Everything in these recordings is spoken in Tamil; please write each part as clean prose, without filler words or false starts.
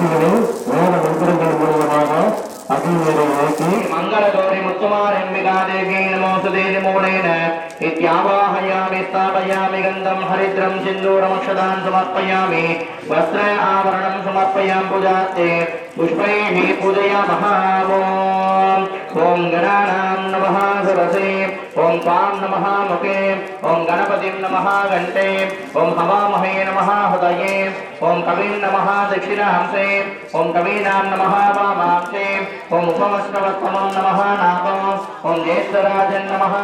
சக்திகளில் வேத மந்திரங்கள் மூலமாக அக்னியை நோக்கி மங்கள கௌரி முத்துமார் எம்பிகா தேவி நமோசுதே மூலேன इत्यावाहयामि स्थापयामि गन्धं हरिद्रं सिन्दूरमक्षतान् समर्पयामि वस्त्र आवरणं समर्पयामि पूजार्थे पुष्पैः पूजयामः ॐ गणानां नमः सरसे ॐ त्वां नमः मुखे ॐ गणपतिं नमः घण्टे ॐ हवामहे नमः हृदये ॐ कविं नमः दक्षिणांसे ॐ कवीनां नमः वामांसे ॐ उपमश्रवत्तमं नमः नागो ॐ ज्येष्ठराजन् नमः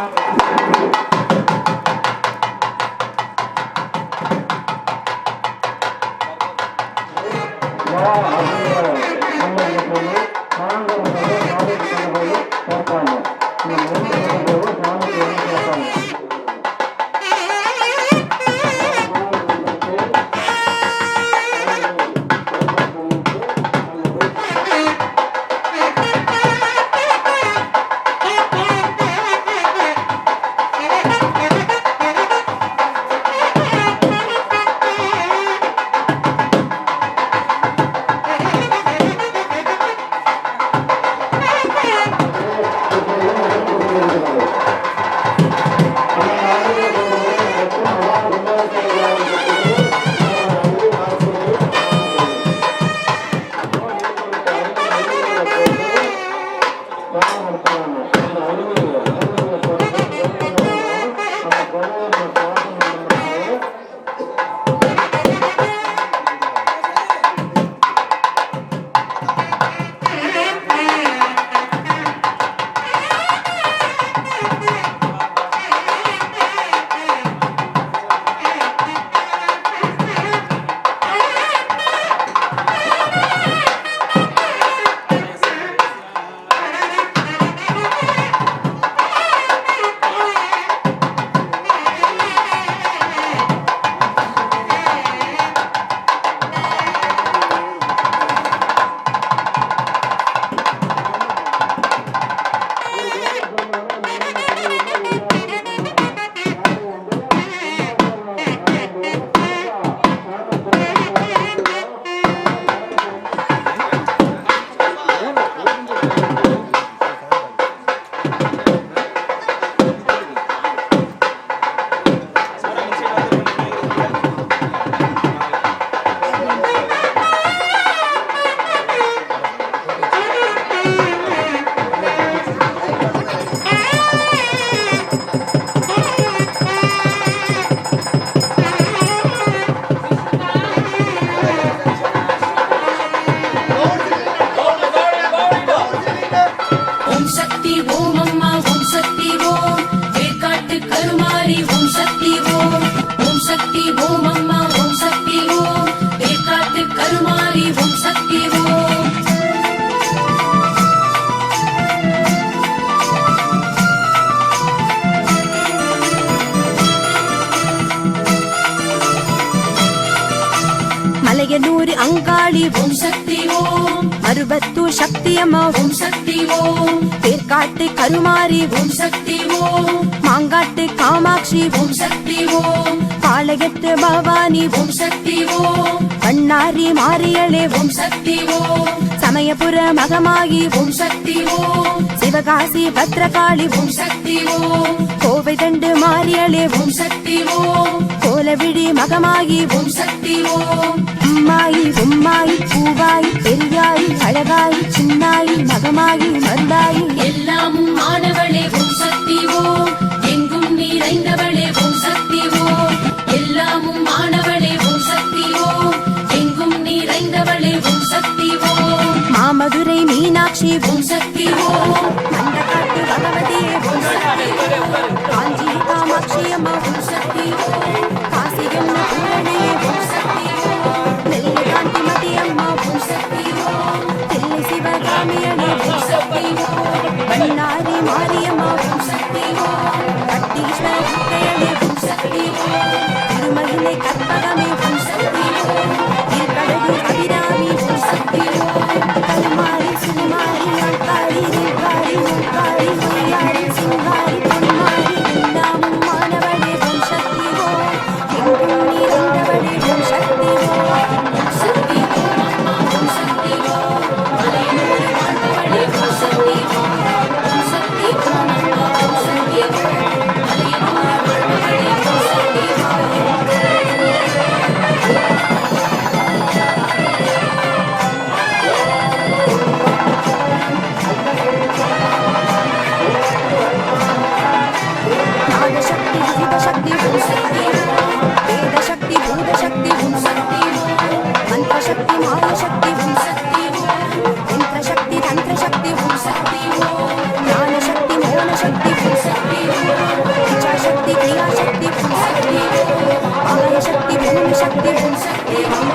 மலையனூர் அங்காளி ஓம் சக்தி ஓம் மருவத்தூர் சக்தியம்மா ஓம் சக்தி ஓம் தேர்காட்டு கருமாரி ஓம் சக்தி ஓம் மாங்காட்டு காமாட்சி ஓம் சக்தி ஓம் பாளையத்து பவானி ஓம் சக்தி ஓம் பண்ணாரி மாரியளே ஓம் சக்தி ஓம் சமயபுர மகமாயி ஓம் சக்தி ஓம் சிவகாசி பத்ரகாளி ஓம் சக்தி ஓம் கோவை தண்டு மாரியளே ஓம் சக்தி ஓம் கோலவிழி மகமாயி ஓம் சக்தி ஓம் அம்மாயி உம்மாயி பூவாயி பெரியாயி அழகாயி சின்னாயி மகமாயி மருந்தாயி எல்லாமும் மாணவளே ஓம் சக்தி ஓம் எங்கும் நிறைந்தவளே ஓம் சக்தி ஓம் எல்லாமும் மாணவளே ஓம் சக்தி ஓம் எங்கும் நிறைந்தவளே ஓம் சக்தி ஓம் மாமதுரை மீனாட்சி ஓம் சக்தி ஓம் மண்டகாட்டு பகவதியே ஓம் சக்தி ஓம் காஞ்சி காமாட்சி அம்மா ஓம் சக்தி ஓம் காசி என்ன பூரணே ஓம் சக்தி ஓம் நெல்லை காந்திமதி அம்மா ஓம் சக்தி ஓம் தில்லை சிவகாமியனே ஓம் சக்தி ஓம் பண்ணாரி மாரியம்மா ஓம் சக்தி ஓம் கட்டீஸ்வர முத்தையனே ஓம் சக்தி ஓம் திருமயிலை கற்பகமே ஓம் சக்தி ஓம் திருக்கடகு அபிராமி ஓம் சக்தி ஓம் கல்மாரி சுமாரி அங்காரி நிர்காரி முக்காரி மொய்யாரி சிங்காரி பொன்மாரி எல்லாமும் மாணவனே ஓம் சக்தி ஓம் எங்கும் நீ வந்தவனே ஓம் சக்தி ஓம் ஓம் சக்தி ஓம் அம்மா ஓம் சக்தி மாயாசக்தி ஓம் சக்தி ஓம் யந்திரசக்தி தந்திரசக்தி ஓம் சக்தி ஓம் ஞானசக்தி மோனசக்தி ஓம் சக்தி ஓம் இச்சாசக்தி கிரியாசக்தி ஓம் சக்தி ஓம் ஆகாயசக்தி பூமிசக்தி ஓம் சக்தி ஓம்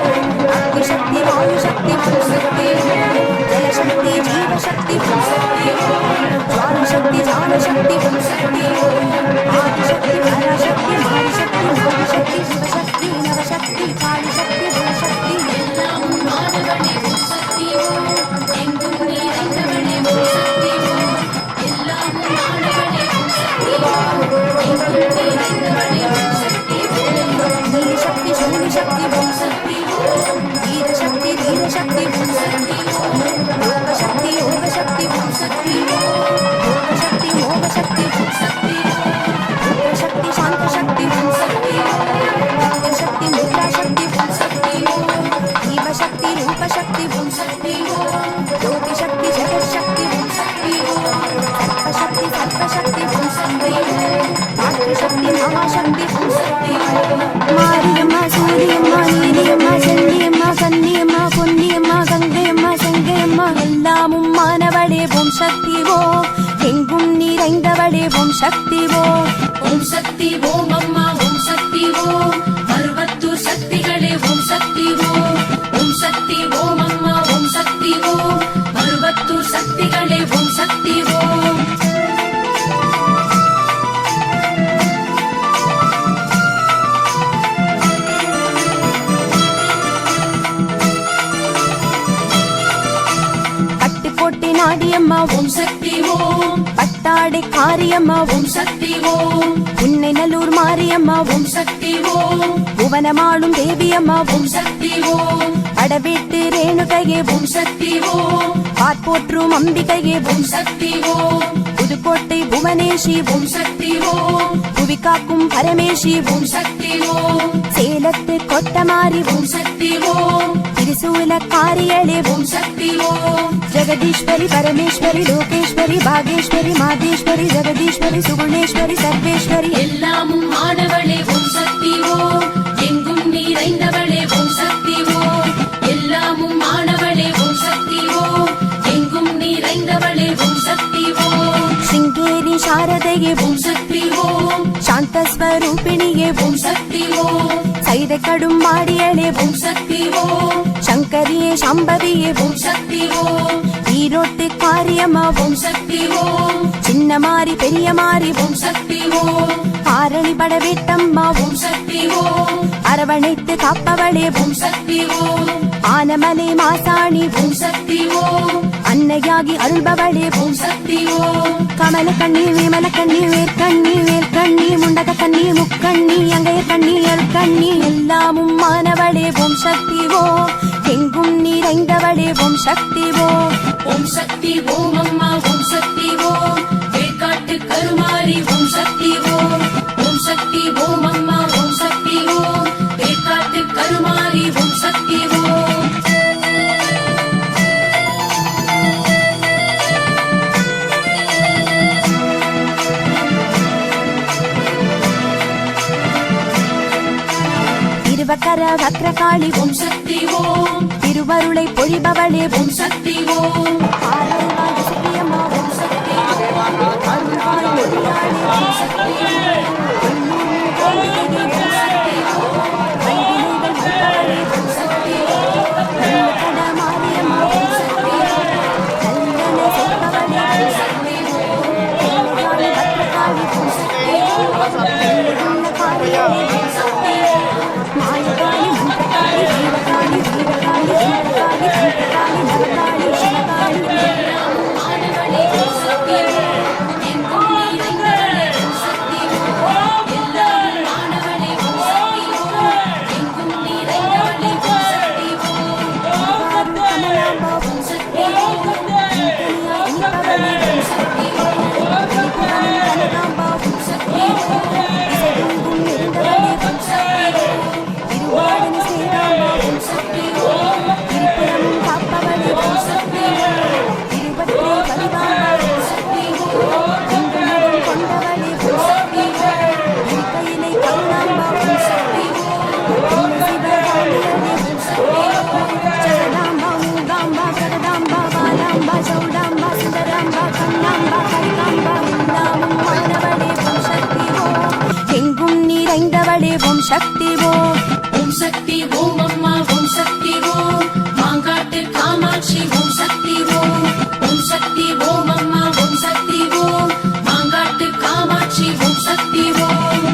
அக்னிசக்தி வாயுசக்தி ஓம் சக்தி ஓம் ஜலசக்தி ஜீவசக்தி ஓம் சக்தி ஓம் ஜானசக்தி ஜானசக்தி ஓம் சக்தி ஓம் ஆதிசக்தி பராசக்தி மாரிசக்தி மோகசக்தி சிவசக்தி நவசக்தி காளிசக்தி குணசக்தி எல்லாம் மாணவனே ஓம் சக்தி ஓம் எங்கும் நிறைந்தவனே ஓம் சக்தி ஓம் எல்லாம் மாணவனே ஓம் சக்தி ஓம் எங்கும் நிறைந்தவனே ஓம் சக்தி ஓம் நீலசக்தி சூரியசக்தி ஓம் சக்தி ஓம் வீரசக்தி தீரசக்தி ஓம் சக்தி ஓம் யோகசக்தி யோகசக்தி ஓம் சக்தி ஓம் யோகசக்தி மோகசக்தி ஓம் சக்தி ஓம் ருத்ரசக்தி சாந்தசக்தி ஓம் சக்தி ஓம் சக்தி முத்ராசக்தி ஓம் சக்தி ஓம் ஜீவசக்தி ரூபசக்தி ஓம் சக்தி ஓம் ஜோதிசக்தி ஜெகத்சக்தி ஓம் சக்தி ஓம் சர்வசக்தி சர்வசக்தி ஓம் சக்தி ஓம் மாத்ருசக்தி மகாசக்தி ஓம் சக்தி ஓம் மாரியம்மா சூரியம்மா நீலியம்மா செல்லியம்மா கன்னியம்மா பொன்னியம்மா கங்கையம்மா செங்கையம்மா எல்லாமும் மானவளே ஓம் சக்தி ஓம் எங்கும் நிறைந்தவளே ஓம் சக்தி ஓம் ஓம் சக்தி ஓம் அம்மா ஓம் சக்தி ஓம் மருவத்தூர் சக்திகளே ஓம் சக்தி ஓம் ஓம் சக்தி ஓம் அம்மா ஓம் சக்தி ஓம் மருவத்தூர் சக்திகளே ஓம் சக்தி ஓம் பட்டுக்கோட்டை நாடியம்மா ஓம் ஓம் சக்தி ஓம் பட்டாடை காரியம்மா ஓம் ஓம் சக்தி ஓம் உன்னை நல்லூர் மாரியம்மா ஓம் ஓம் சக்தி ஓம் புவனமாளும் தேவியம்மா ஓம் ஓம் சக்தி ஓம் அடவேட்டு ரேணுகையே ஓம் ஓம் சக்தி ஓம் பார்ப்போற்றும் அம்பிகையே ஓம் ஓம் சக்தி ஓம் புதுக்கோட்டை புவனேஷி ஓம் ஓம் சக்தி ஓம் புவி காக்கும் பரமேஷி ஓம் ஓம் சக்தி ஓம் சேலத்து கொட்டமாரி ஓம் ஓம் சக்தி ஓம் திரிசூல காரியளே ஓம் ஓம் சக்தி ஓம் ஜெகதீஸ்வரி பரமேஸ்வரி லோகேஸ்வரி பாகேஸ்வரி மாதேஸ்வரி ஜெகதீஸ்வரி சுகுணேஸ்வரி சர்வேஸ்வரி எல்லாமும் ஆனவளே ஓம் சக்தி ஓம் எங்கும் நிறைந்தவளே ஓம் சக்தி ஓம் எல்லாமும் ஆனவளே ஓம் சக்தி ஓம் எங்கும் நிறைந்தவளே ஓம் சக்தி ஓம் சிங்கேரி சாரதையே ஓம் ஓம் சக்தி ஓம் சாந்தஸ்வரூபிணியே ஓம் ஓம் சக்தி ஓம் சைதை கடும் மாடியளே ஓம் ஓம் சக்தி ஓம் சங்கரியே சம்பவியே ஓம் ஓம் சக்தி ஓம் ஈரோட்டு காரியம்மா ஓம் ஓம் சக்தி ஓம் சின்ன மாறி பெரிய மாறி ஓம் ஓம் சக்தி ஓம் ஆரணி படவேட்டம்மா ஓம் ஓம் சக்தி ஓம் அரவணைத்து காப்பவளே ஓம் ஓம் சக்தி ஓம் ஆனமலை மாசாணி ஓம் ஓம் சக்தி ஓம் அன்னையாகி அருள்பவளே ஓம் ஓம் சக்தி ஓம் கமல கண்ணி விமல கண்ணி வேர்க்கண்ணி வேல்கண்ணி முண்டக கண்ணி முக்கண்ணி அங்கைய கண்ணி அருட்கண்ணி எல்லாமும் மானவளே ஓம் சக்தி ஓம் எங்கும் நிறைந்தவளே ஓம் சக்தி ஓம் ஓம் சக்தி ஓம் அம்மா ஓம் சக்தி ஓம் வேட்காட்டு கருமாரி ஓம் சக்தி ஓம் ஓம் சக்தி ஓம் அம்மா ஓம் சக்தி ஓம் வேட்காட்டு கருமாரி ஓம் சக்தி ஓம் திருவக்கர வக்ரகாளி ஓம் ஓம் சக்தி ஓம் திருவருளை பொழிபவளே ஓம் ஓம் சக்தி ஓம் ஆரவாய் சக்தியம்மா ஓம் ஓம் சக்தி ஓம் அருள்வாய் மொழியாளே ஓம் சக்தி ஓம் ஓம் சக்தி ஓம் வைதிகள் வந்தவளே ஓம் சக்தி ஓம் கட மாரியம்மா ஓம் சக்தி ஓம் கல்லணை சேர்ப்பவளே ஓம் சக்தி ஓம் கல்யாணி வக்ரகாளி ஓம் சக்தி ஓம் கல்யாண காரியமே ஓம் சக்தி ஓம் மாயகாளி மந்திரகாளி ஜீவகாளி ஜீவகாளி ஜீவகாளி தந்திரகாளி நவகாளி சிவகாளி ஓம் சக்தி ஓம். ஓம் சக்தி ஓம் அம்மா ஓம் சக்தி ஓம். மாங்காட்டு காமாட்சி ஓம் சக்தி ஓம். ஓம் சக்தி ஓம் அம்மா ஓம் சக்தி ஓம். மாங்காட்டு காமாட்சி ஓம் சக்தி ஓம்.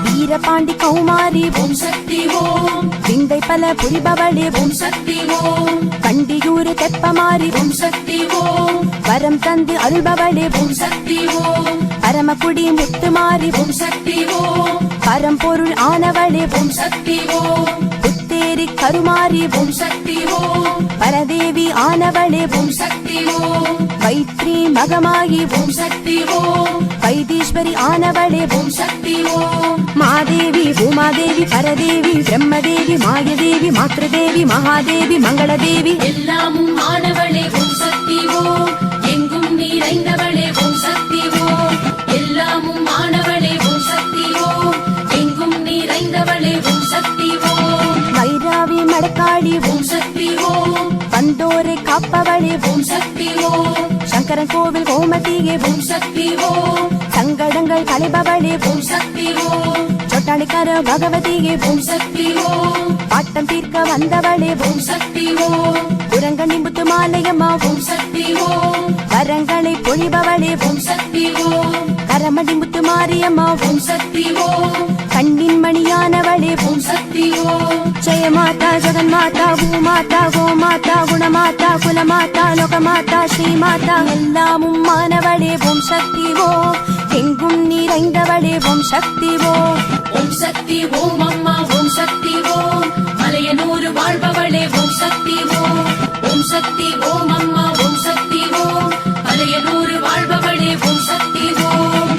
வீரபாண்டி கௌமாரி ஓம் சக்தி ஓம். விந்தை பல புரிபவளே ஓம் சக்தி ஓம். கண்டியூரு தெப்பமாரி ஓம் சக்தி ஓம். வரம் தந்து அருள்பவளே ஓம் சக்தி ஓம். பரமக்குடி முத்துமாரி ஓம் சக்தி ஓம். பரம்பொருள் ஆனவளே ஓம் சக்தி ஓம். புத்தேரி கருமாரி ஓம் சக்தி ஓம். பரதேவி ஆனவளே ஓம் சக்தி ஓம். வைத்ரி மகமாயி ஓம் சக்தி ஓம். வைத்தீஸ்வரி ஆனவளே ஓம் சக்தி ஓம். மாதேவி பூமாதேவி பரதேவி பிரம்மதேவி மாயதேவி மாத்ருதேவி மகாதேவி மங்களதேவி எல்லாமும் ஆனவளே ஓம் சக்தி ஓம். எங்கும் நிறைந்தவளே ஓம் சக்தி ஓம். எல்லாமும் ஆனவளே ஓம் சக்தி ஓம். எங்கும் நிறைந்தவளே ஓம் சக்தி ஓம். வைராவி மடக்காளி ஓம் சக்தி ஓம். வந்தோரை காப்பவளே ஓம் சக்தி ஓம். சங்கரன் கோவில் கோமதியே ஓம் சக்தி ஓம். சங்கடங்கள் களைபவளே ஓம் சக்தி ஓம். சொட்டாளிக்கர பகவதியே ஓம் சக்தி ஓம். பாட்டம் தீர்க்க வந்தவளே ஓம் சக்தி ஓம். புறங்கண்ணி முத்து மாலையம்மா ஓம் சக்தி ஓம். வரங்களை பொழிபவளே ஓம் சக்தி ஓம். கரமடி முத்து மாரியம்மா ஓம் சக்தி ஓம். கண்ணின் மணியானவளே ஓம் சக்தி ஓம். ஜெய மாதா ஜெகன்மாதா பூமாதா கோமாதா குணமாதா குலமாதா லோகமாதா ஸ்ரீமாதா எல்லாமும் மானவளே ஓம் சக்தி ஓம். எங்கும் நிறைந்தவளே ஓம் சக்தி ஓம். ஓம் சக்தி ஓம் அம்மா ஓம் சக்தி ஓம். மலையனூர் வாழ்பவளே ஓம் சக்தி ஓம். ஓம் சக்தி ஓம் அம்மா ஓம் சக்தி ஓம். மலையனூர் வாழ்பவளே ஓம் சக்தி ஓம்.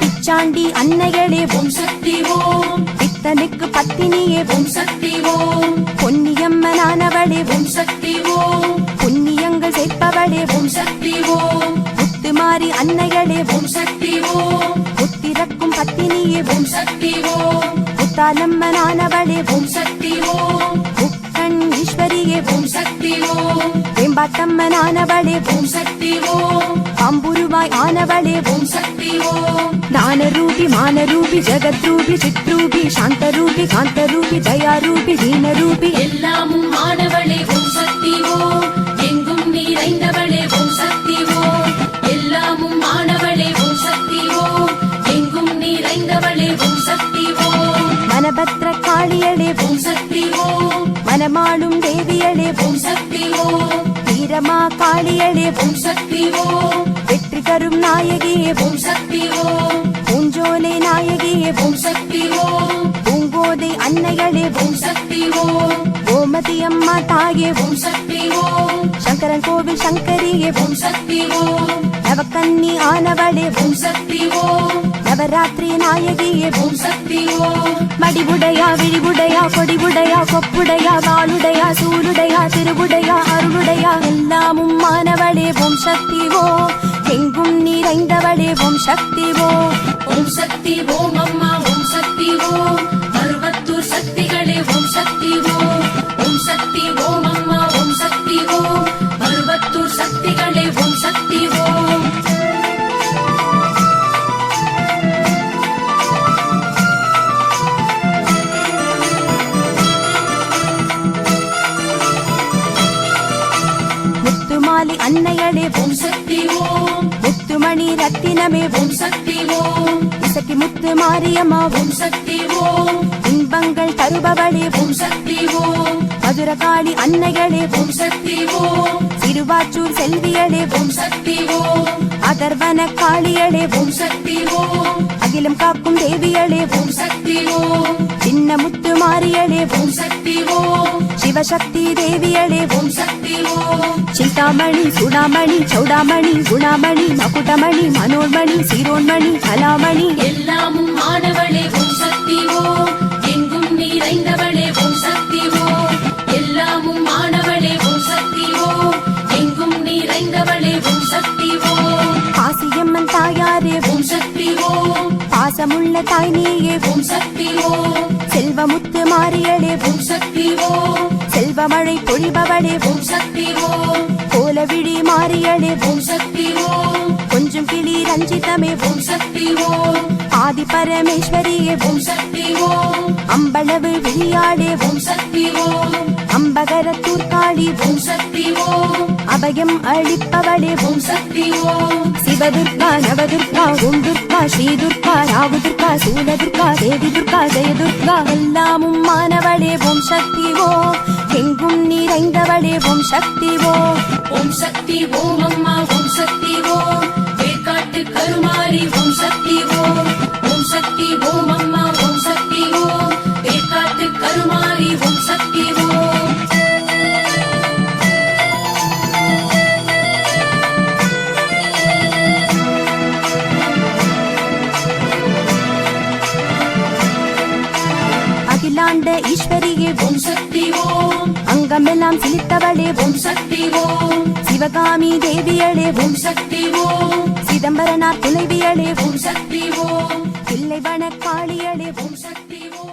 பிச்சாண்டி அன்னைகளே ஓம் சக்தி ஓம். பித்தனுக்கு பத்தினியே ஓம் சக்தி ஓம். பொன்னியம்மனானவளே ஓம் சக்தி ஓம். புண்ணியங்கள் சேர்ப்பவளே ஓம் சக்தி ஓம். முத்துமாரி அன்னைகளே ஓம் சக்தி ஓம். புத்திரக்கும் பத்தினியே ஓம் சக்தி ஓம். புத்தாலம்மனானவளே ஓம் சக்தி ஓம். புக்கண் ஈஸ்வரியே ஓம் சக்தி ஓம். வேம்பாட்டம்மனானவளே ஓம் சக்தி ஓம். பாம்புருவாய் ஆனவளே ஓம் சக்தி ஓம். ஞானரூபி மானரூபி ஜெகத்ரூபி சித்ரூபி சாந்தரூபி காந்தரூபி தயாரூபி தீனரூபி எல்லாமும் ஆனவளே ஓம் சக்தி ஓம். எங்கும் நிறைந்தவளே ஓம் சக்தி ஓம். எல்லாமும் ஆனவளே ஓம் சக்தி ஓம். எங்கும் நிறைந்தவளே ஓம் சக்தி ஓம். மனபத்ர காளியளே ஓம் சக்தி ஓம். மனமாளும் தேவியளே ஓம் சக்தி ஓம். வீரமா காளியளே ஓம் சக்தி ஓம். வெற்றி தரும் நாயகியே ஓம் சக்தி ஓம். பூஞ்சோலை நாயகியே ஓம் சக்தி ஓம். பூங்கோதை அன்னைகளே ஓம் சக்தி ஓம். கோமதி அம்மா தாயே ஓம் சக்தி ஓம். சங்கரன் கோவில் சங்கரியே ஓம் சக்தி ஓம். நவக்கன்னி ஆனவளே ஓம் சக்தி ஓம். நவராத்திரி நாயகியே ஓம் சக்தி ஓம். மடிவுடையா விழிவுடையா கொடிவுடையா கொப்புடையா வாளுடையா சூளுடையா திருவுடையா அருளுடையா எல்லாமும் மானவளே ஓம் சக்தி ஓம். எங்கும் நிறைந்தவளே ஓம் சக்தி ஓம். ஓம் சக்தி ஓம் அம்மா ஓம் சக்தி ஓம். மருவத்தூர் சக்திகளே ஓம் சக்தி ஓம். ஓம் சக்தி ஓம் அம்மா ஓம் சக்தி ஓம். மருவத்தூர் சக்திகளே ஓம் சக்தி ஓம். முத்துமாலி அன்னையளே ஓம் சக்தி ஓம். முத்துமணி ரத்தினமே ஓம் சக்தி ஓம். இசக்கி முத்து மாரியம்மா ஓம் சக்தி ஓம். இன்பங்கள் தருபவளே ஓம் சக்தி ஓம். மதுரகாளி அன்னைகளே ஓம் சக்தி ஓம். திருவாச்சூர் செல்வியளே ஓம் சக்தி ஓம். அதர்வன காளியளே ஓம் சக்தி ஓம். அகிலம் காக்கும் தேவியளே ஓம் சக்தி ஓம். சின்ன முத்து மாரியளே ஓம் சக்தி ஓம். சிவசக்தி தேவியளே ஓம் சக்தி ஓம். சிந்தாமணி சுடாமணி சௌடாமணி குணாமணி மகுடமணி மனோன்மணி சீரோன்மணி கலாமணி எல்லாமும் ஆனவளே ஓம் சக்தி ஓம். எங்கும் நிறைந்தவளே ஓம் சக்தி ஓம். எல்லாமும் ஆனவளே ஓம் சக்தி ஓம். எங்கும் நீ பாசமுள்ள தாய் நீயே ஓம் சக்தி ஓம் செல்வமுத்து மாறியளே ஓம் சக்தி ஓம் செல்வமழை பொழிபவளே ஓம் சக்தி ஓம் கோலவிழி மாறியளே ஓம் சக்தி ஓம் கொஞ்சம் கிளி ரஞ்சிதமே ஓம் சக்தி ஓம் ஆதி பரமேஸ்வரியே ஓம் சக்தி ஓம் அம்பளவு விழியாளே ஓம் சக்தி ஓம் அம்பகரத்தூர் காளி ஓம் சக்தி ஓம் அபயம் அளிப்பவளே ஓம் சக்தி ஓம் சிவதுர்கா நவதுர்கா ஓம் துர்கா ஸ்ரீதுர்கா ராகுதுர்கா சூலதுர்கா தேவி துர்கா ஜெயதுர்கா எல்லாமும் மானவளே ஓம் சக்தி ஓம் எங்கும் நிறைந்தவளே ஓம் சக்தி ஓம் ஓம் சக்தி ஓம் அம்மா ஓம் சக்தி ஓம் வேர்க்காட்டு கருமாரி ஓம் சக்தி ஓம் ஓம் சக்தி ஓம் அம்மா ஓம் சக்தி ஓம் வேர்க்காட்டு கருமாரி ஓம் சக்தி ஓம் அகிலாண்ட ஈஸ்வரியே ஓம் சக்தி ஓம் அங்கமெல்லாம் சிலித்தவளே ஓம் சக்தி ஓம் சிவகாமி தேவியளே ஓம் சக்தி ஓம் சிதம்பரனார் துணைவியளே ஓம் சக்தி ஓம் தில்லைவன காளியளே ஓம் சக்தி ஓம்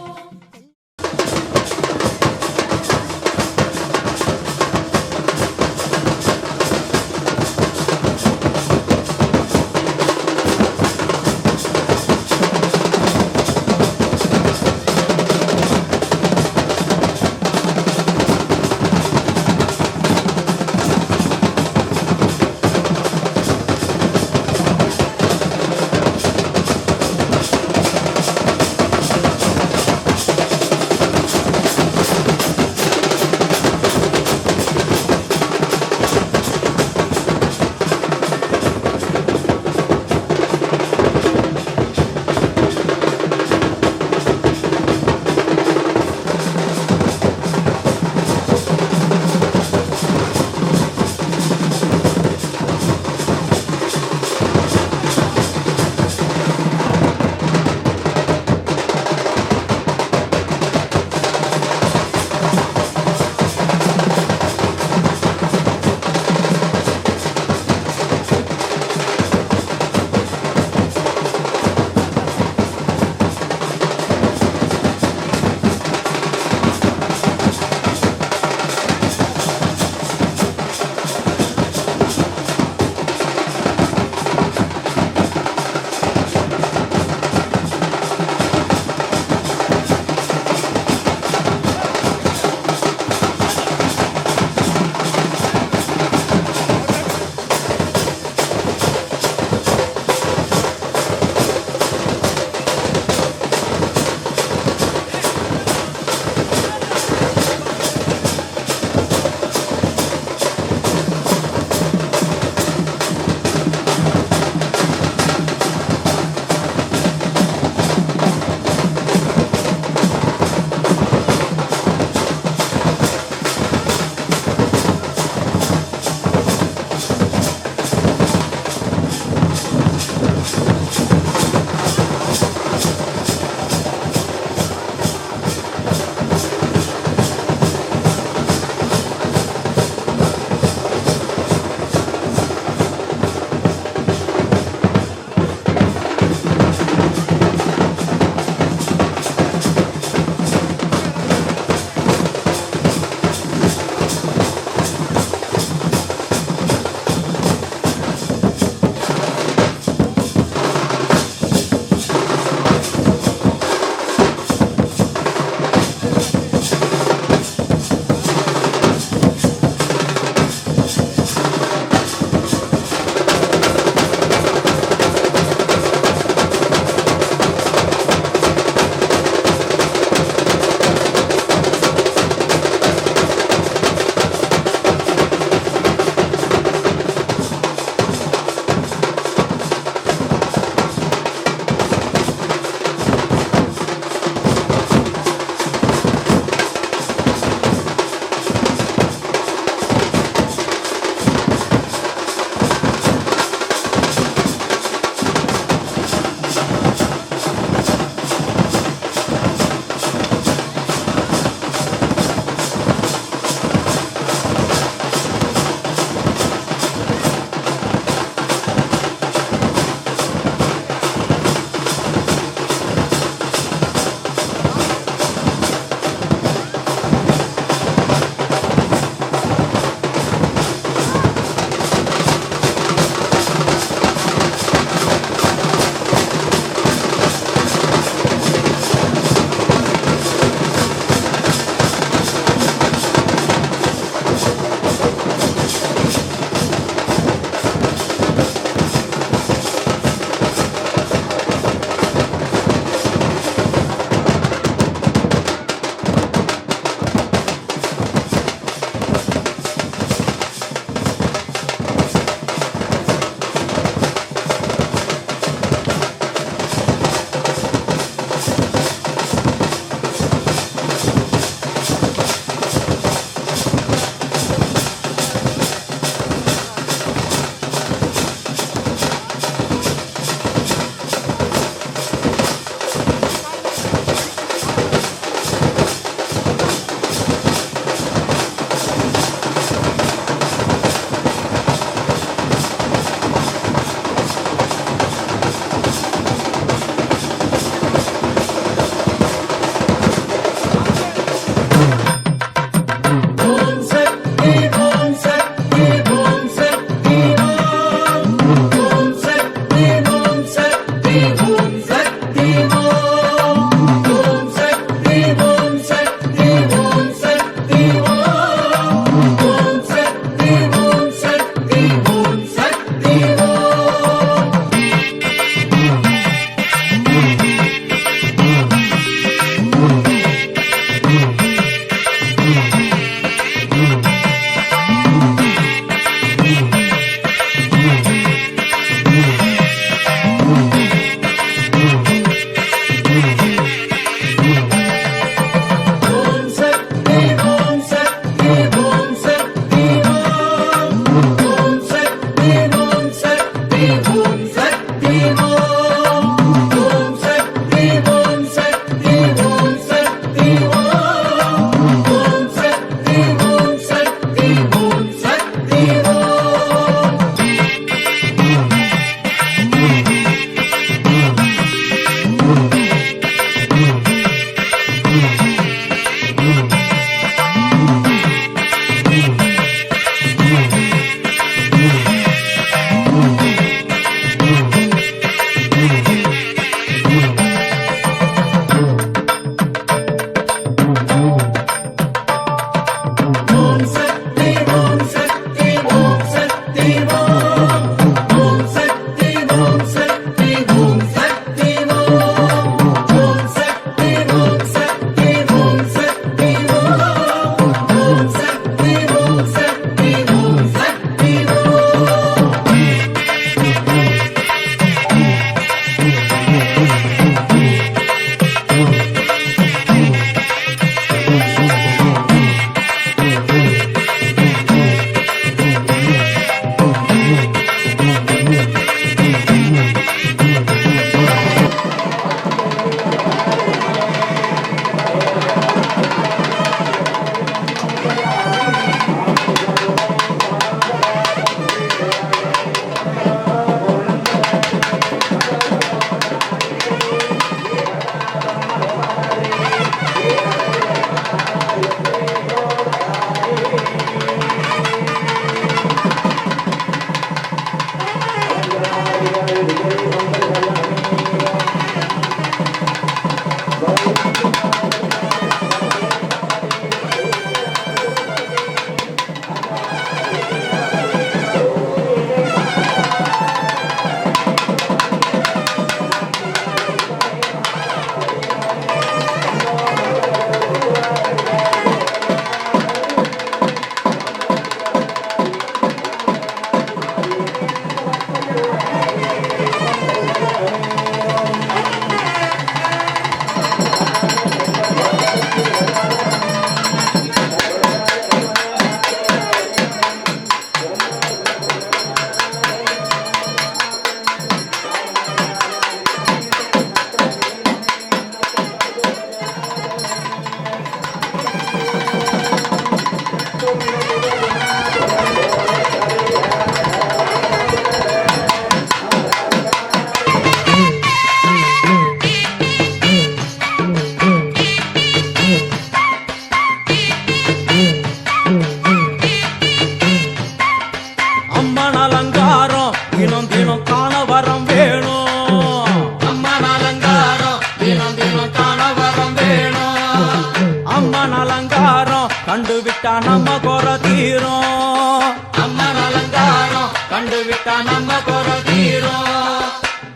விட்டா நம்ம குறை தீரும். அம்மன் அலங்காரம் கண்டு விட்டா நம்ம குறை தீரும்.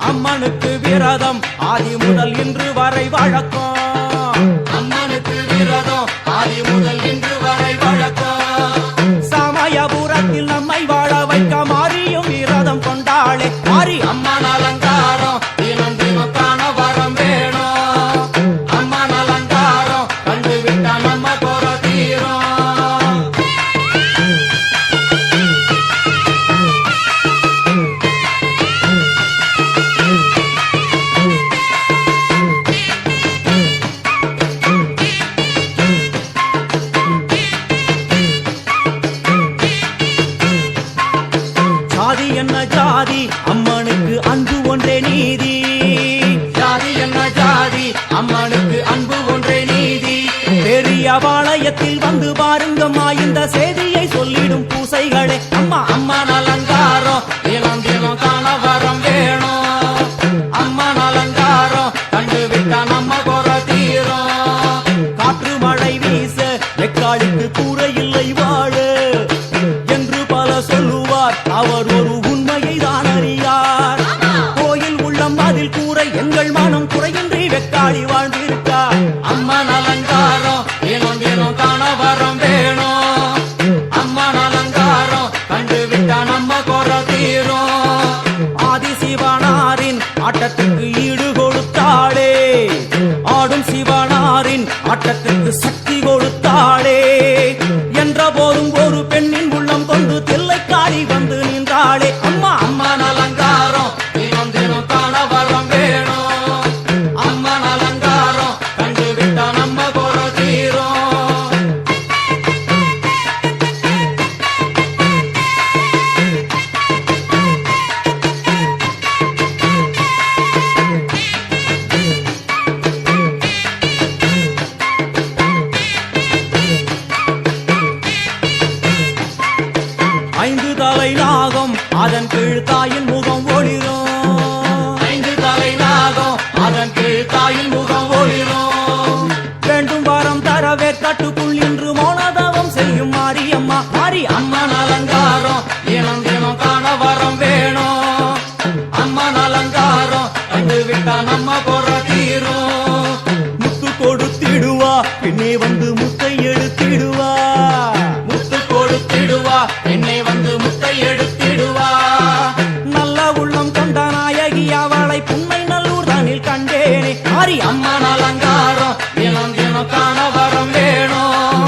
அம்மனுக்கு விரதம் ஆதி முதல் இன்று வரை வழக்கம். அம்மனுக்கு விரதம் ஆதி முதல் இன்று வரை வழக்கம். சமயபுரத்தில் நம்மை வாழ வைக்க மாறியும் விரதம் கொண்டாளே மாறி. அம்மன் அலங்காரம் தினம் தினம் காண வரம் வேணும். அம்மன் அலங்காரம் கண்டு விட்டா நம்ம குறை தீரும். ஜாதி என்ன ஜாதி அம்மனுக்கு அன்பு ஒன்றே நீதி. ஜாதி என்ன ஜாதி அம்மனுக்கு அன்பு ஒன்றே நீதி. பெரிய பாளையத்தில் வந்து பாருங்கம்மா இந்த செய்தியை சொல்லிடும் பூசைகளே. அம்மா அம்மன் அலங்காரம் தினம் தினம் காண வரம் வேணும். அம்மன் எங்கள் மனம் குறையின்றி வெக்காளி வாழ்ந்திருக்கா. அம்மன் அலங்காரம் தினம் தினம் காண வரம் வேணும். அம்மன் அலங்காரம் கண்டு விட்டா நம்ம குறை தீரும். ஆதிசிவனாரின் ஆட்டத்துக்கு ஈடு கொடுத்தாளே, ஆடும் சிவனாரின் ஆட்டத்துக்கு சக்தி கொடுத்தாளே. என்ற போதும் ஒரு பெண்ணின் உள்ளம் கொண்டு தில்லைக்காளி வந்து நின்றாளே. அம்மா அம்மன் அலங்காரம் தினம் தினம் காண வரம் வேணும். அம்மன் அலங்காரம் கண்டு விட்டா நம்ம குறை தீரும். 5 தலை நாகம் அதன் கீழ் தாயின் முகம் ஒளிரும். 5 தலை நாகம் அதன் கீழ் தாயின் முகம் ஒளிரும். வேண்டும் வாரம் தரவே கட்டுக்குள் இன்று மௌனதவம் செய்யும் மாரியம்மா. அம்மன் அலங்காரம் தினம் தினம் காண வரம் வேணும். அம்மன் அலங்காரம் கண்டு விட்டா நம்ம குறை தீரும். முத்து கொடுத்திடுவா, பின்னே வந்து முத்தை எடுத்திடுவா. முத்து கொடுத்திடுவா, என்னை வந்து முத்தை எடுத்திடுவா. நல்ல உள்ளம் கொண்ட நாயகி அவளை புன்னை நல்லூர் தானில் கண்டேனே. அம்மன் அலங்காரம் தினம் தினம் காண வரம் வேணும்.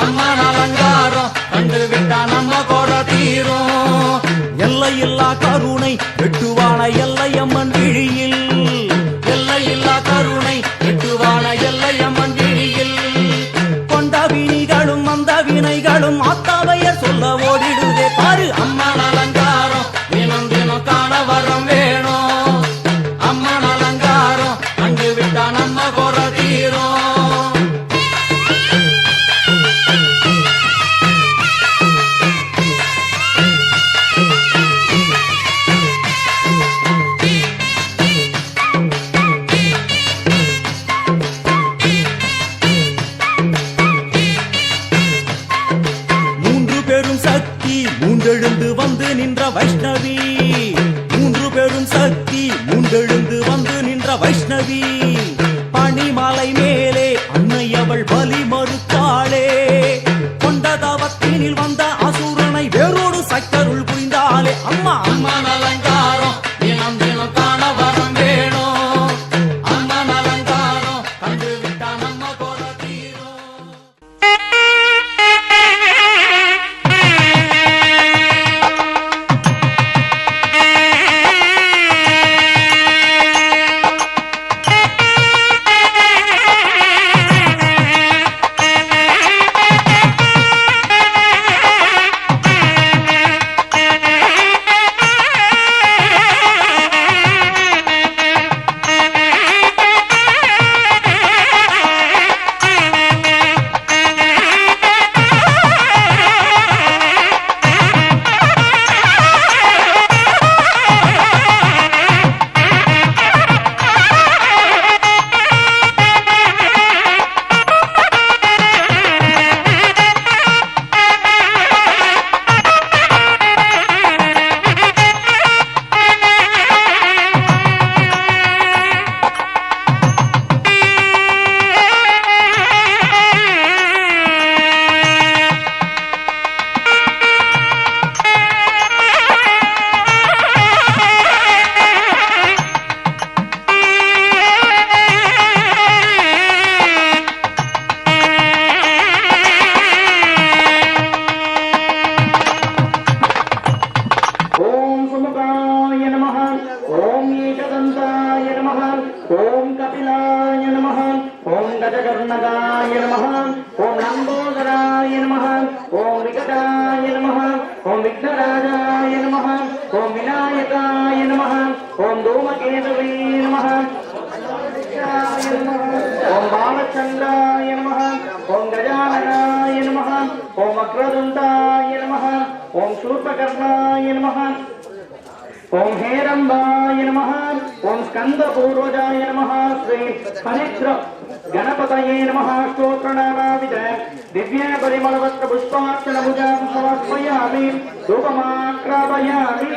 அம்மன் அலங்காரம் கண்டு விட்டா நம்ம குறை தீரும். எல்லையில்லா கருணை வெட்டுவான எல்லையம்மன் விழியில். எல்லையில்லா கருணை எட்டுவான எல்லையம்மன் விழியில். கொண்ட வினிகளும் அந்த வினைகளும் ஆத்தாவையர் சொல்ல ஓடிடுதே பாரு. அம்மன் அலங்காரம் தினம் தினம் காண வரம் வேணும். அம்மன் அலங்காரம் கண்டு விட்டா நம்ம குறை தீரும். மூன்று பெரும் சக்தி மூன்றெழுந்து வந்து நின்ற வைஷ்ணவி. மூன்று பெரும் சக்தி மூன்றெழுந்து வந்து நின்ற வைஷ்ணவி. பனிமலை மேலே அன்னை அவள் பலி மறுத்தாளே. கொண்ட தவத்தினில் வந்த அசுரனை வேரோடு சக்கருள் புரிந்தாளே. அம்மா அம்மன் அலங்காரம் தினம் தினம் காண வரம் வேணும். அம்மன் அலங்காரம் கண்டு விட்டா நம்ம குறை தீரும். ओम कपिलाय नमः ओम गजकर्णकाय नमः ओम लंबोदराय नमः ओम विकटाय नमः ओम विघ्नराजाय नमः ओम विनायकाय नमः ओम धूमकेतवे नमः ओम बालचंद्राय नमः ओम गजाननाय नमः ओम वक्रतुंडाय नमः ओम शूर्पकर्णाय नमः ओम हेरंबाय नमः ओम स्कंदपूर्वजाय नमः श्री फणित्र गणपतये नमः स्तोत्रनामाविद दिव्य परिमलवस्त्र पुष्पार्चनभुजां समर्पयामि धूपमाग्रापयामि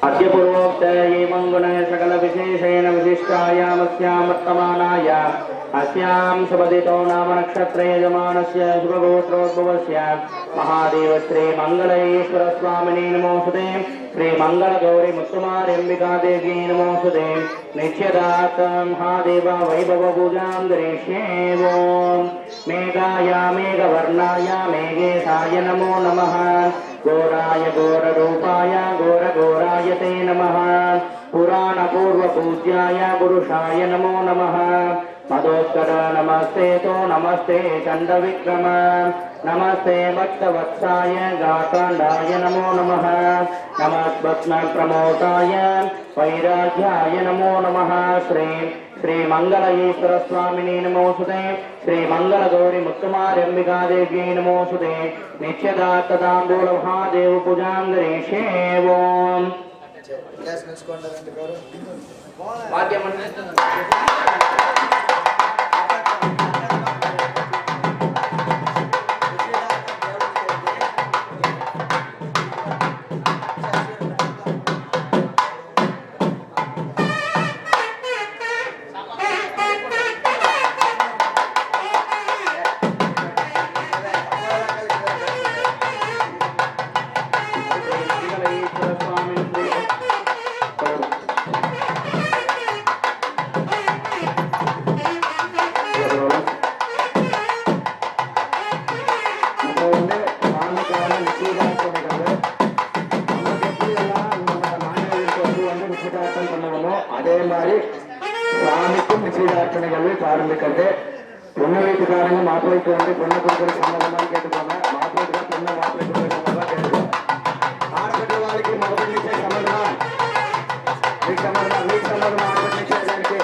अद्यपूर्वोक्त ये मंगुण सकल विशेषेण विशिष्टायामस्यां वर्तमानायाम् अस्यां शुभदितो नाम नक्षत्र यजमानस्य शुभगोत्रोद्भवस्य महादेव श्री मंगलेश्वर स्वामिने नमोस्तुते श्री मंगल गौरी मुत्तुमार्यम्बिका देवी नमोस्तुते नित्यदात महादेव वैभव पूजां करिष्ये ओम मेघाय मेघवर्णाय मेघेशाय नमो नमः घोराय घोररूपाय घोरघोराय ते नमः पुराणपूर्वपूज्याय पुरुषाय नमो नमः मदोत्तर नमस्ते तो नमस्ते चण्डविक्रम नमस्ते भक्तवत्साय गाकाण्डाय नमो नमः नमस्पद्मप्रमोदाय वैराग्याय नमो नमः श्री मंगलेश्वर स्वामिने नमोस्तुते श्री मंगल गौरी मुत्तुमार्यम्बिका देवी नमोस्तुते नित्यदात तांबूल महादेव पूजां करिष्ये ओम அதே மாதிரி சாமிக்கும் நிச்சயதார்த்தனைகள் ஆரம்பிக்கிறது. பொண்ணு வீட்டுக்காரங்க மாப்பிள்ளைக்கு வந்து பொண்ணு கொடுக்குற சம்மதமாக கேட்டுக்கோங்க. மாப்பிள்ளைக்கு பொண்ணு மாப்பிள்ளை கொடுக்குற சம்மதமாக கேட்டுக்கோங்க. ஆர்பெட் வாழ்க்கை மொபைல் நிச்சயம் சம்மதமா வீட்டு சம்மதமா வீட்டு சம்மதமா ஆர்பெட் நிச்சயம் இருக்கு.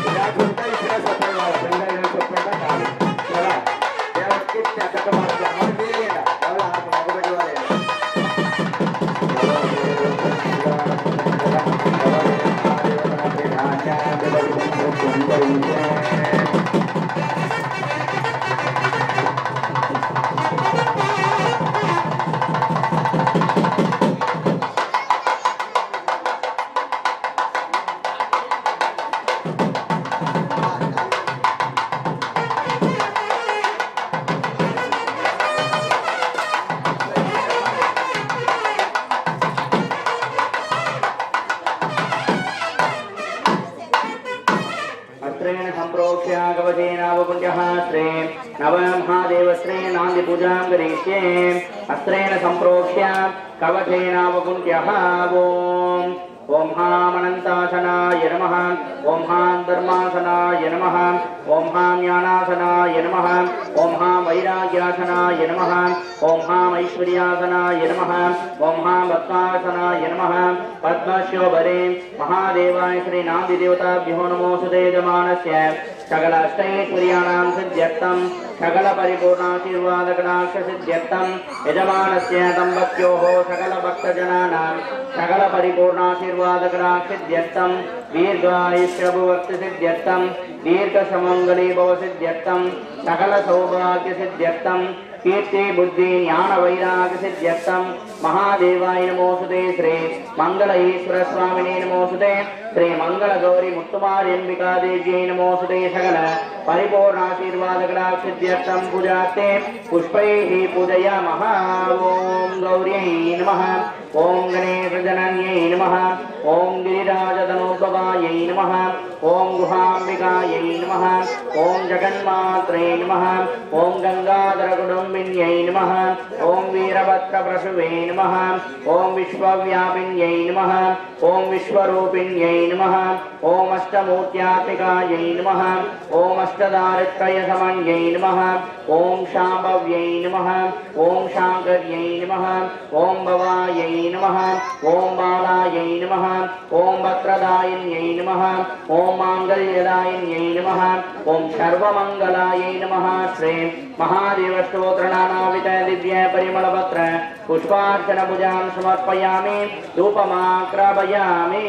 இதாக இப்படிதான் சொப்பாங்க பெண்கள் சொப்பா காலம் தேவருக்கு கட்டமாக அவன் இல்லையா அவ்வளோ மொபைல் வாழையா नवमहादेवश्री नांदी पूजां करिष्ये अस्त्रेण संप्रोक्ष्य कवचेनावकुण्ठ्यः ओम हां अनंतासनाय नमः ओम हां धर्मासनाय नमः ओम हां ज्ञानासनाय नमः ओम हां वैराग्यासनाय नमः ओम हां ऐश्वर्यासनाय नमः ओम हां भक्तासनाय नमः पद्मशोभरे महादेवाय श्री नांदी देवताभ्यो नमोस्तुते यजमानस्य सकल अष्टैश्वर्याणां सिद्ध्यर्थं सकल परिपूर्णाशीर्वादकटाक्ष सिद्ध्यर्थं यजमानस्य दम्पत्योः सकल भक्तजनानां सकल परिपूर्णाशीर्वादकटाक्ष सिद्ध्यर्थं दीर्घायुष्यभुवक्ति सिद्ध्यर्थं दीर्घसमङ्गली भव सिद्ध्यर्थं सकल सौभाग्य सिद्ध्यर्थं कीर्ति बुद्धि ज्ञान वैराग्य सिद्ध्यर्थं महादेवाय नमोस्तुते श्री मंगलेश्वर स्वामिने नमोस्तुते श्री मंगल गौरी मुत्तुमार्यम्बिका देव्यै नमोस्तुते सकल परिपूर्णाशीर्वादकटाक्ष सिद्ध्यर्थं पूजार्थे पुष्पैः पूजयामः ओम गौर्यै नमः ओम गणेशजनन्यै नमः ओम गिरिराजतनोद्भवायै नमः ओम गुहाम्बिकायै नमः ओम जगन्मात्रे नमः ओम गंगाधरकुटुम्बिन्यै नमः ओम वीरभद्रप्रसुवे नमः ओम विश्वव्यापिन्यै नमः ओम विश्वरूपिण्यै नमः ओम अष्टमूर्त्यात्मिकायै नमः ओम अष्टदारित्रयसमन्यै नमः ओम शाम्भव्यै नमः ओम शाङ्कर्यै नमः ओम भवायै नमः ओम बालायै नमः ओम वक्रदायिन्यै नमः ओम मांगल्यदायिन्यै नमः ओम सर्वमंगलायै नमः श्री महादेव स्तोत्रनानावित दिव्य परिमलपत्र पुष्पार्चन पूजां समर्पयामि धूपमाग्रापयामि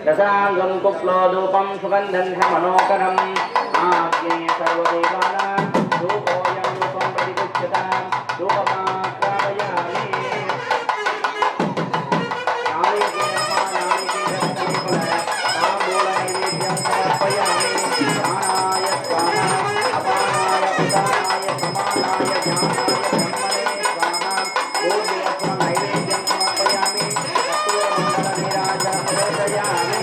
रसांगं कुप्लो धूपं सुगन्धं मनोकरम् आज्ञे सर्वदेवानां धूपोऽयं धूपं प्रतिगच्छतां धूपमाग्रापयामि नारिकेलफलताम्बूलनैवेद्यं समर्पयामि प्राणाय स्वाहा अपानाय उदानाय समानाय ज्ञानाय ब्रह्मणे स्वाहा पूर्वलक्ष्मणैवेद्यं समर्पयामि कपूरमण्डलनीराजनमर्पयामि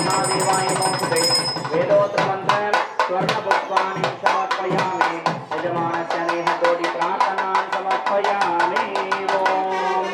महादेवाय नमोऽस्तुते वेदोत्रमन्त्रं स्वर्णपुष्पाणि समर्पयामि यजमानस्य नेहकोटि प्रार्थनां समर्पयामि ओम्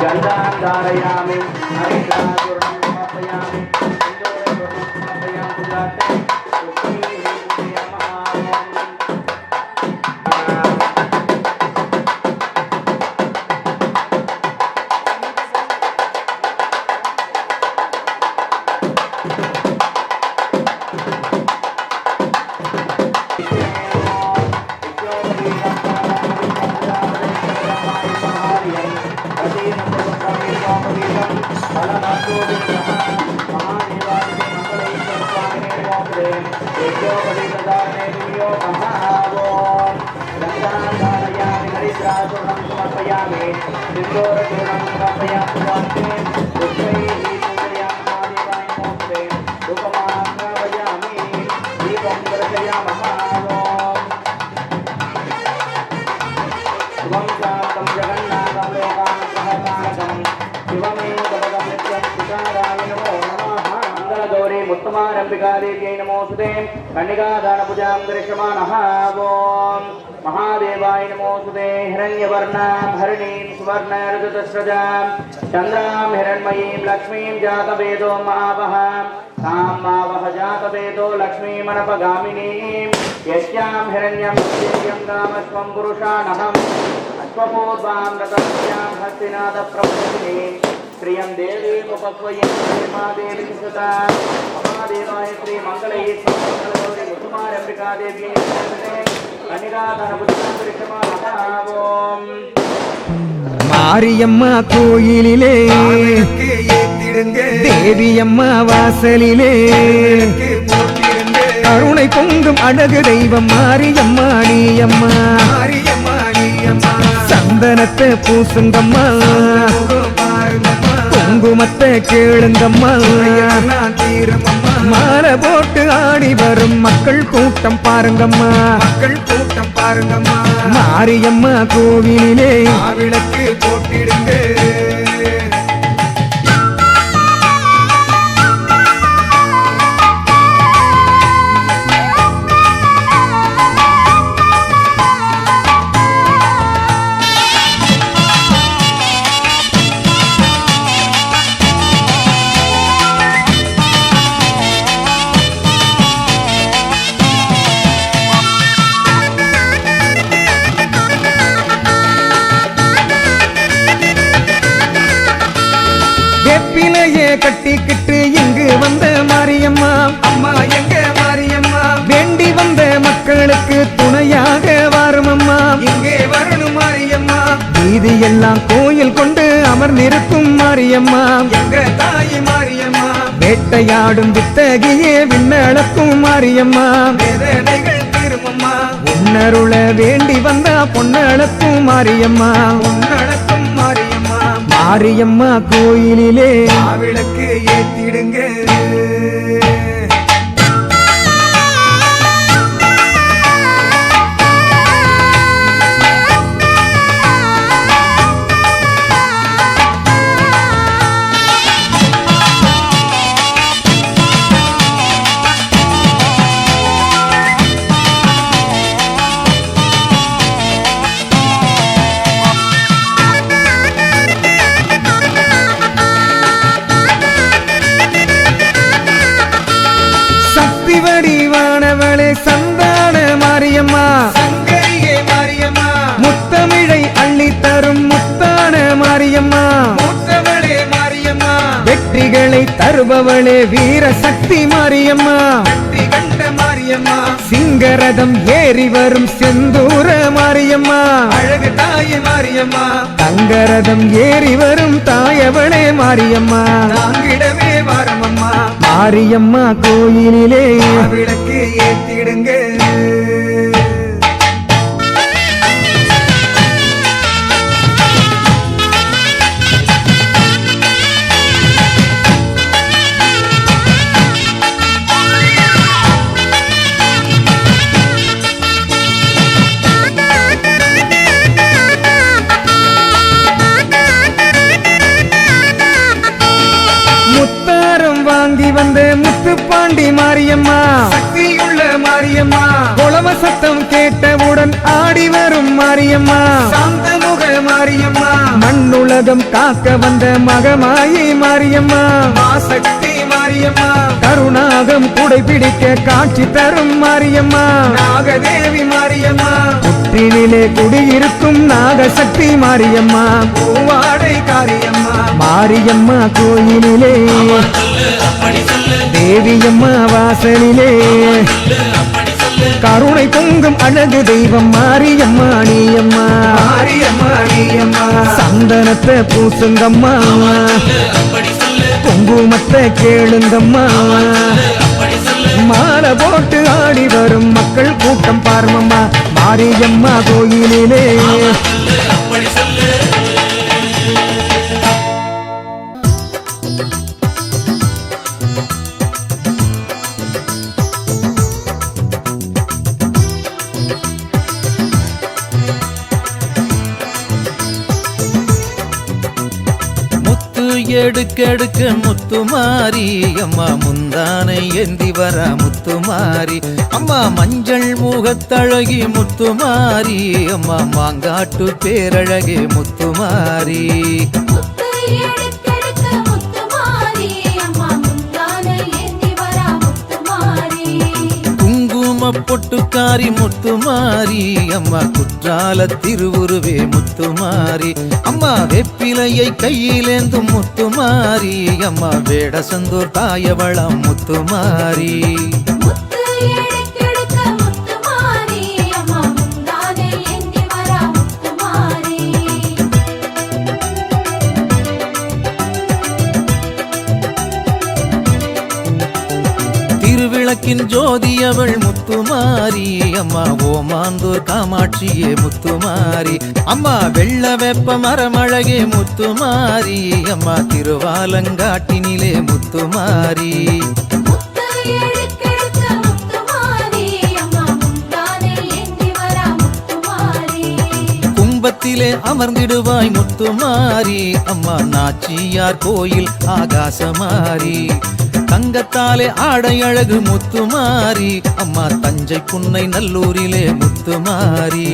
गन्धान्धारयामि हरिद्राचूर्णं समर्पयामि सिन्दूरचूर्णं समर्पयामि पूजार्थे पुष्पैः पूजयामः मुत्तमारंबिकादेव्यै नमोऽस्तुते कन्निकादानपूजां दर्शमानः ओम् महादेवाय नमोऽस्तुते हिरण्यवर्णां हरिणीं सुवर्णरजतस्रजां चन्द्रां हिरण्मयीं लक्ष्मीं जातवेदो मावहां तां मावह जातवेदो लक्ष्मीमनपगामिनीं यस्यां हिरण्यं दिव्यं कामस्वं पुरुषाणहम् अश्वपूर्वां रतस्यां हस्तिनादप्रभृतिनीं श्रियं देवीमुपक्वयं श्रीमादेवी सुता महादेवाय श्री मंगलै मंगलगौरी मुत्तमारंबिकादेव्यै नमोऽस्तुते कन्निकादानपूजां दर्शमानः ओम् மாரியம்மா கோயிலிலே தேவியம்மா வாசலிலே கருணை பொங்கும் அழகு தெய்வம் மாரியம்மா நீயம்மா சந்தனத்தை பூசுங்கம்மா குங்குமத்தை கேளுங்கம்மா தீரமம்மா மாலை போட்டு ஆடி வரும் மக்கள் கூட்டம் பாருங்கம்மா மக்கள் கூட்டம் பாருங்கம்மா மாரியம்மா கோவிலிலே விளக்கு போட்டிடுங்க கட்டிக்கிட்டு இங்கு வந்த மாரியம்மா அம்மா எங்க மாரியம்மா வேண்டி வந்த மக்களுக்கு துணையாக வருமம்மா இங்கே வரணும் மாரியம்மா வீதி எல்லாம் கோயில் கொண்டு அமர்ந்திருக்கும் மாரியம்மா எங்க தாய் மாரியம்மா வேட்டையாடும் வித்தகியே விண்ணளக்கும் மாரியம்மா வேதனைகள் தீருமம்மா உன்னருள வேண்டி வந்தா பொன்னளக்கும் மாரியம்மா பொன்னளக்கும் மாரியம்மா மாரியம்மா கோயிலிலே விளக்கு ஏத்திடுங்க வடிவானவளே சந்தான மாரியம்மா சங்கரியே மாரியம்மா முத்தமிழை அள்ளி தரும் முத்தான மாரியம்மா முத்தவளே மாரியம்மா வெற்றிகளை தருபவளே வீர சக்தி மாரியம்மா வெற்றி கண்ட மாரியம்மா சிங்கரதம் ஏறி வரும் செந்தூர மாரியம்மா அழகு தாய் மாரியம்மா தங்கரதம் ஏறி வரும் தாயவளே மாரியம்மா தாங்கிடவே வாரமம்மா மாரியம்மா கோயிலிலே விளக்கு ஏத்திடுங்க வாங்கி வந்த முத்துப்பாண்டி மாரியம்மா சக்தியுள்ள மாரியம்மா குளம சத்தம் கேட்டவுடன் ஆடி வரும் மாரியம்மா சாந்தமுக மாரியம்மா மண்ணுலகம் காக்க வந்த மகமாயி மாரியம்மா மாசக்தி மாரியம்மா கருணாகம் குடை பிடிக்க காட்சி தரும் மாரியம்மா நாகதேவி மாரியம்மா புற்றினிலே குடியிருக்கும் நாகசக்தி மாரியம்மா பூவாடை காரியம்மா மாரியம்மா கோயிலிலே தேவியம்மா வாசலிலே கருணை பொங்கும் அழகு தெய்வம் மாரியம்மா நீயம்மா மாரியம்மா நீயம்மா சந்தனத்தை பூசுங்கம்மா குங்குமத்தை கேளுங்கம்மா மாலை போட்டு ஆடி வரும் மக்கள் கூட்டம் பாருமம்மா மாரியம்மா கோயிலிலே எடுக்கெடுக்க முத்துமாரி அம்மா முந்தானை ஏந்தி வர முத்துமாரி அம்மா மஞ்சள் முகத்தழகி முத்துமாரி அம்மா மாங்காட்டு பேரழகே முத்துமாரி பொட்டுக்காரி முத்துமாரி அம்மா குற்றால திருவுருவே முத்துமாரி அம்மா வெப்பிலையை கையிலேந்தும் முத்துமாரி அம்மா வேடசந்தூர் தாயவளம் முத்துமாரி திருவிளக்கின் ஜோதியவள் முத்துமாரி அம்மா ஓமாந்தூர் காமாட்சியே முத்துமாரி அம்மா வெள்ள வெப்ப மரமழகே முத்துமாரி அம்மா திருவாலங்காட்டினிலே முத்துமாரி கும்பத்திலே அமர்ந்திடுவாய் முத்துமாரி அம்மா நாச்சியார் கோயில் ஆகாசமாரி தங்கத்தாலே ஆடை அழகு முத்துமாரி அம்மா தஞ்சை புன்னை நல்லூரிலே முத்துமாரி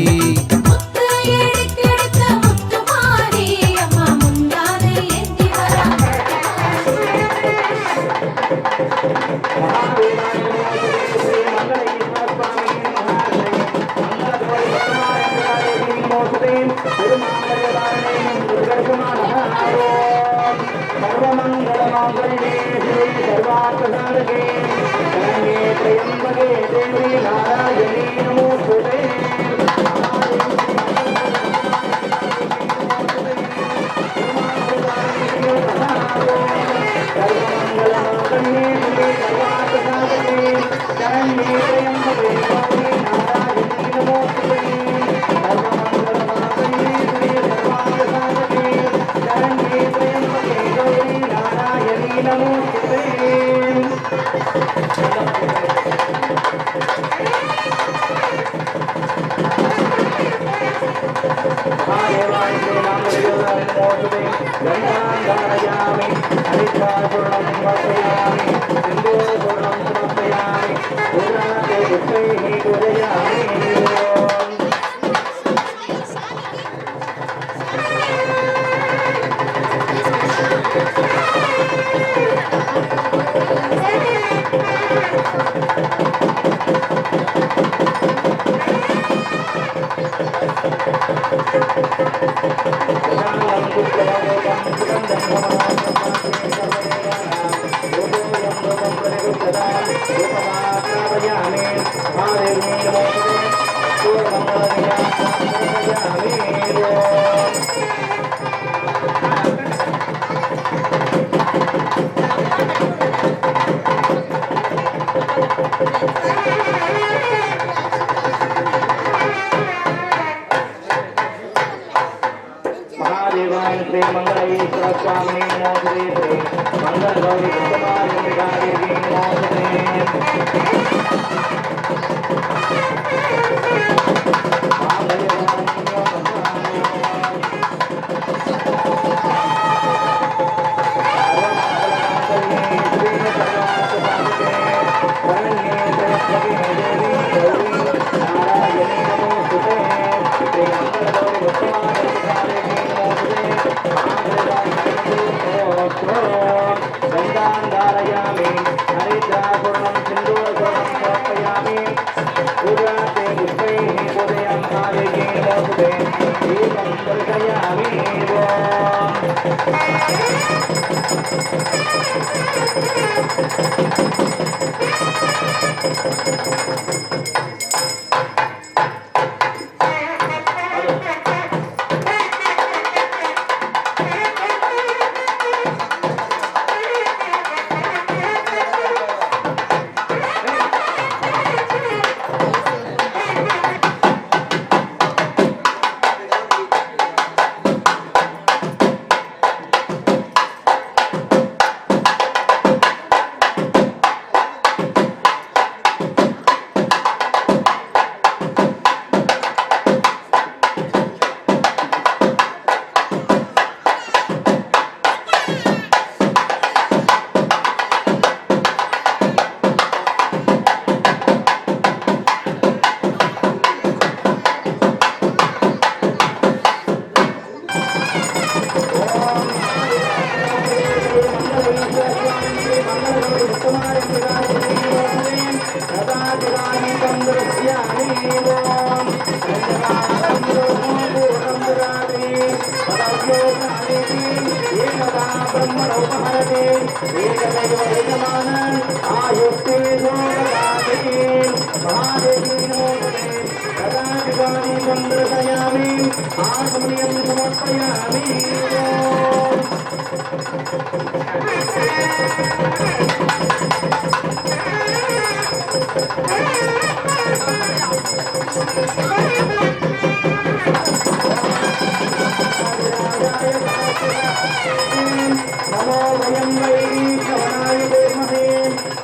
நமோ வயம் வைஷ்ணவனாய தேமஹே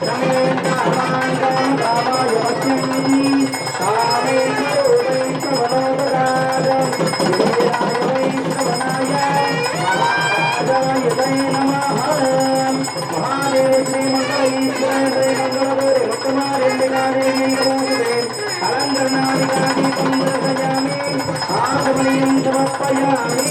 நமே காமாங்கம் காமாய வச்சம் காமே வைஷ்ணவனோபராஜம் விஜயாய வைஷ்ணவனாய மகாராஜாய தை நமः மகாதேவ ஸ்ரீமங்கல ஈஸ்வர ஸ்ரீ மங்களகோரி முத்துமாரெம்பிகாதேவி நமோஸ்துதே அலங்கரணாதிகாதி சந்தர்சயாமி ஆசமணியம் சமர்ப்பயாமி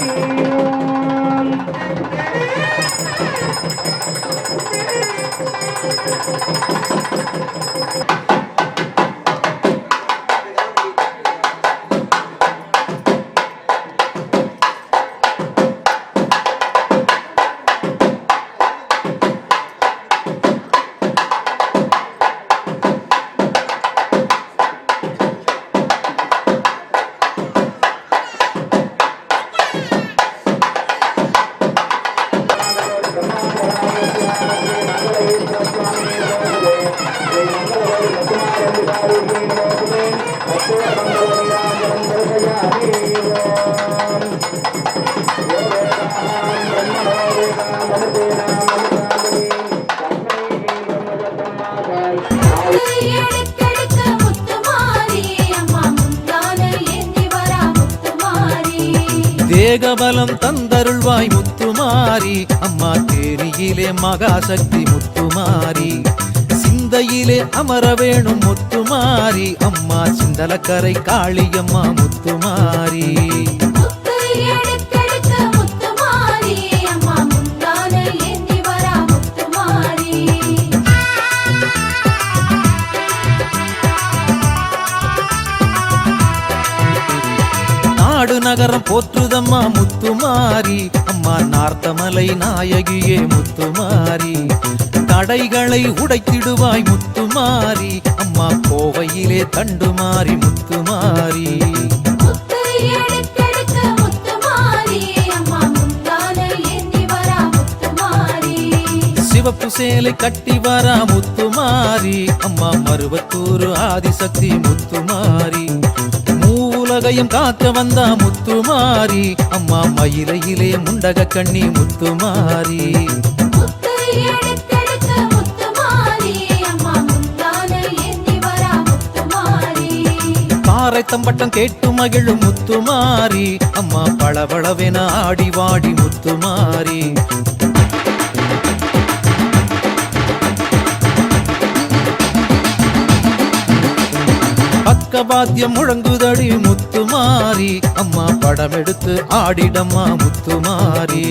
எடுக்கெடுக்க முத்துமாரி அம்மா முந்தான ஏந்தி வரா முத்துமாரி தேகபலம் தந்தருள்வாய் முத்துமாரி அம்மா தேரியிலே மகாசக்தி முத்துமாரி சிந்தையிலே அமர வேணும் முத்துமாரி அம்மா சிந்தலக்கரை காளியம்மா முத்துமாரி முத்து எடுக்கெடுக்க முத்துமாரி அம்மா முந்தான ஏந்தி வரா முத்துமாரி நாடு நகரம் போற்றுதம்மா முத்துமாரி அம்மா நார்த்தமலை நாயகியே முத்துமாரி தடைகளை உடைத்திடுவாய் முத்துமாரி அம்மா கோவையிலே தண்டுமாரி முத்துமாரி முத்து எடுக்கெடுக்க முத்துமாரி அம்மா முந்தான ஏந்தி வரா முத்துமாரி சிவப்பு சேலை கட்டி வரா முத்துமாரி அம்மா மருவத்தூர் ஆதிசக்தி முத்துமாரி மூவுலகையும் காக்க வந்தா முத்துமாரி அம்மா மயிலையிலே முண்டக கண்ணி முத்துமாரி முத்து எடுக்கெடுக்க முத்துமாரி அம்மா முந்தான ஏந்தி வரா முத்துமாரி பாறை தம்பட்டம் கேட்டு மகிழும் முத்துமாரி அம்மா பளபளவென ஆடி வாடி முத்துமாரி பக்கவாத்தியம் முழங்குதடி முத்துமாரி அம்மா படமெடுத்து ஆடிடம்மா முத்துமாரி